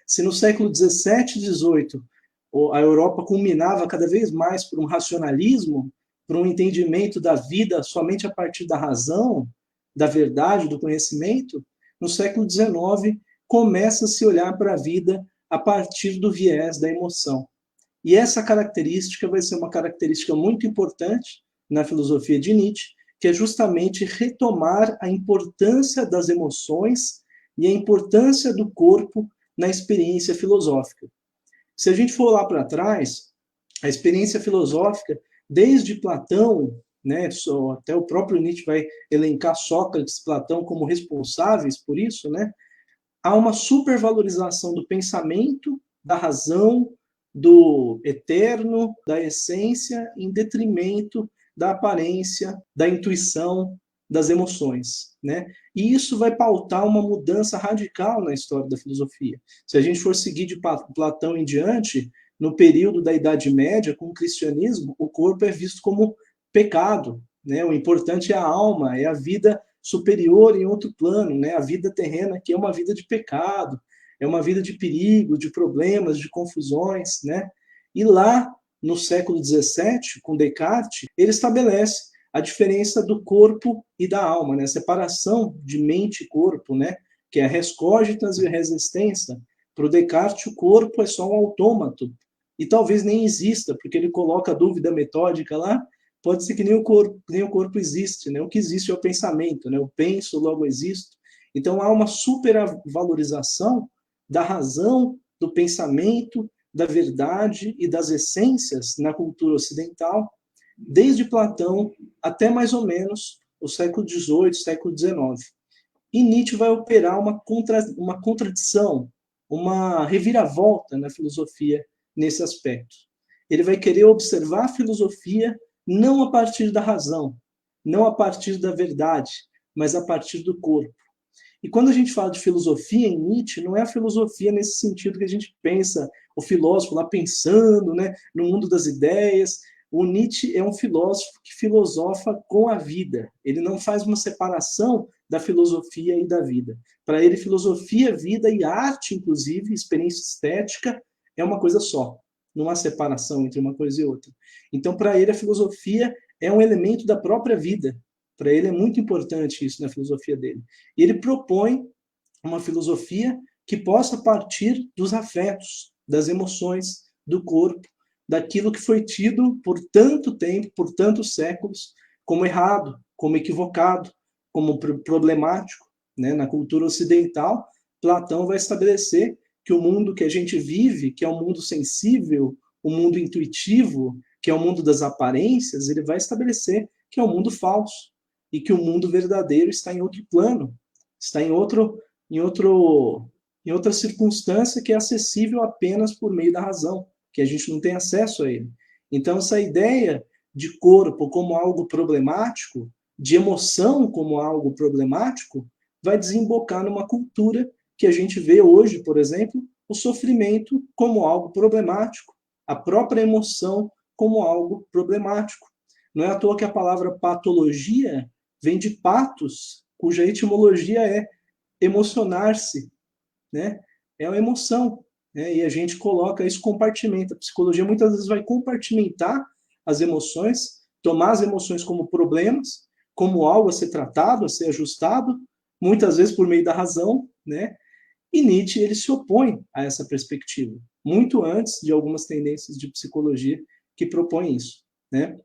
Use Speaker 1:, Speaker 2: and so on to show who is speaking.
Speaker 1: Se no século XVII e XVIII a Europa culminava cada vez mais por um racionalismo, por um entendimento da vida somente a partir da razão, da verdade, do conhecimento, no século XIX começa a se olhar para a vida a partir do viés da emoção. E essa característica vai ser uma característica muito importante na filosofia de Nietzsche, que é justamente retomar a importância das emoções e a importância do corpo na experiência filosófica. Se a gente for lá para trás, a experiência filosófica, desde Platão, né, até o próprio Nietzsche vai elencar Sócrates e Platão como responsáveis por isso, né, há uma supervalorização do pensamento, da razão, do eterno, da essência, em detrimento da aparência, da intuição, das emoções, né? E isso vai pautar uma mudança radical na história da filosofia. Se a gente for seguir de Platão em diante, no período da Idade Média, com o cristianismo, o corpo é visto como pecado, né? O importante é a alma, é a vida superior em outro plano, né? A vida terrena que é uma vida de pecado, é uma vida de perigo, de problemas, de confusões, né? E lá, no século XVII, com Descartes, ele estabelece a diferença do corpo e da alma, né? A separação de mente e corpo, né? Que é a res cogitas e a res existentia. Para o Descartes, o corpo é só um autômato, e talvez nem exista, porque ele coloca a dúvida metódica lá, pode ser que nem o corpo existe, né? O que existe é o pensamento, né? Eu penso, logo existo. Então há uma supervalorização da razão, do pensamento, da verdade e das essências na cultura ocidental, desde Platão até mais ou menos o século XVIII, século XIX. E Nietzsche vai operar uma contradição, uma reviravolta na filosofia nesse aspecto. Ele vai querer observar a filosofia não a partir da razão, não a partir da verdade, mas a partir do corpo. E quando a gente fala de filosofia em Nietzsche, não é a filosofia nesse sentido que a gente pensa, o filósofo lá pensando, né, no mundo das ideias. O Nietzsche é um filósofo que filosofa com a vida. Ele não faz uma separação da filosofia e da vida. Para ele, filosofia, vida e arte, inclusive, experiência estética, é uma coisa só. Não há separação entre uma coisa e outra. Então, para ele, a filosofia é um elemento da própria vida. Para ele é muito importante isso na filosofia dele. E ele propõe uma filosofia que possa partir dos afetos, das emoções, do corpo, daquilo que foi tido por tanto tempo, por tantos séculos, como errado, como equivocado, como problemático, né? Na cultura ocidental, Platão vai estabelecer que o mundo que a gente vive, que é um mundo sensível, um mundo intuitivo, que é o mundo das aparências, ele vai estabelecer que é um mundo falso, e que o mundo verdadeiro está em outro plano, está em outra circunstância que é acessível apenas por meio da razão, que a gente não tem acesso a ele. Então, essa ideia de corpo como algo problemático, de emoção como algo problemático, vai desembocar numa cultura que a gente vê hoje, por exemplo, o sofrimento como algo problemático, a própria emoção como algo problemático. Não é à toa que a palavra patologia vem de patos, cuja etimologia é emocionar-se, né? É a emoção, né? E a gente coloca isso, compartimenta. A psicologia muitas vezes vai compartimentar as emoções, tomar as emoções como problemas, como algo a ser tratado, a ser ajustado, muitas vezes por meio da razão, né? E Nietzsche, ele se opõe a essa perspectiva, muito antes de algumas tendências de psicologia que propõem isso, né?